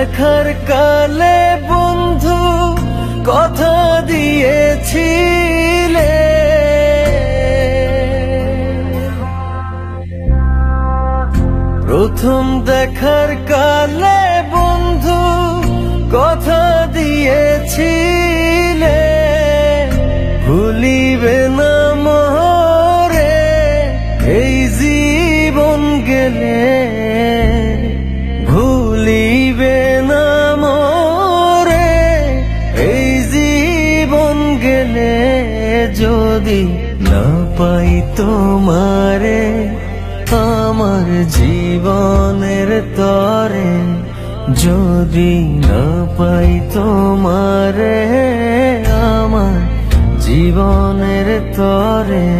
দেখার কালে বন্ধু কথা দিয়েছিলে, প্রথম দেখার কালে বন্ধু কথা দিয়েছিলে, ভুলিবে না মোরে এই জীবন গেলে, ভুলিবে না মোরে এই জীবন গেলে, যদি না পাই তোমারে আমার জীবনের তরে, যদি না পাই তোমারে আমার জীবনের তরে।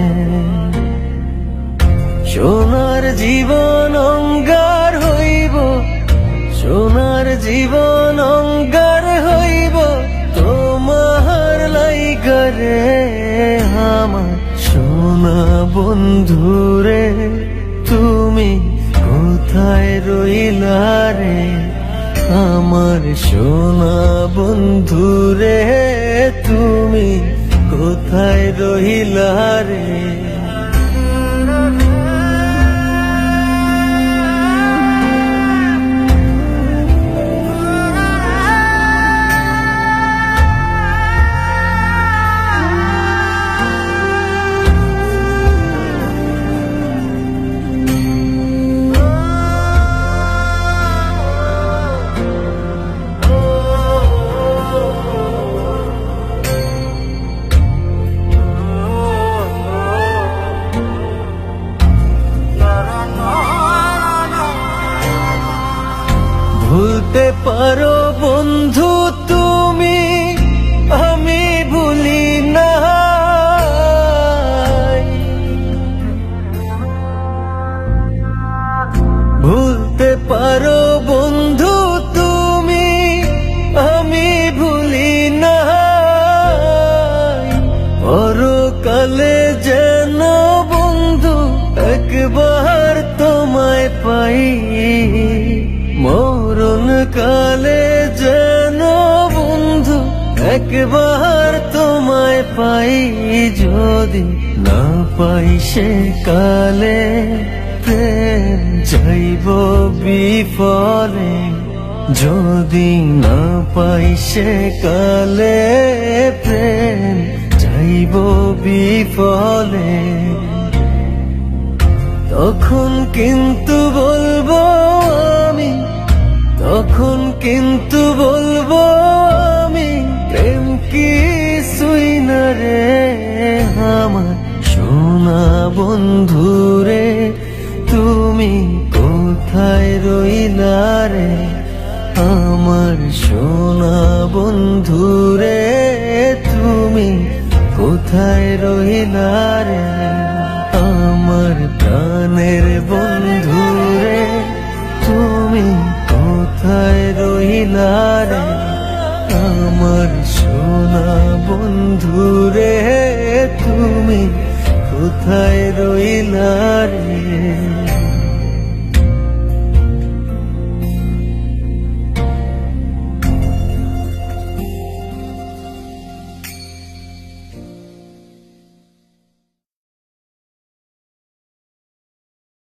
সোনার জীবন অঙ্গার হইব, সোনার জীবন অঙ্গার হইব তোমার লাইগারে, আমার সোনা বন্ধুরে তুমি কোথায় রইলা রে, আমার সোনা বন্ধুরে তুমি কোথায় রইলা রে। ভুলতে পারো বন্ধু তুমি, আমি ভুলি না, ভুলতে পারো বন্ধু তুমি, আমি ভুলি না, পরকালে যেন বন্ধু একবার তোমায় পাই, মরণ কালে যেন বন্ধু একবার তোমায় পাই, যদি না পাই সে কালে প্রেম যাইব বিফলে, যদি না পাই সে কালে প্রেম যাইব বিফলে, তখন কিন্তু বলবো আমি, তখন কিন্তু বলবো আমি, প্রেম কিছুই না রে, আমার সোনা বন্ধুরে তুমি কোথায় রইলা রে, আমার সোনা বন্ধুরে তুমি কোথায় রইলা রে, আমার প্রাণের বন্ধুরে তুমি কোথায় রইলা রে, আমার সোনা বন্ধুরে তুমি কোথায় রইলা রে।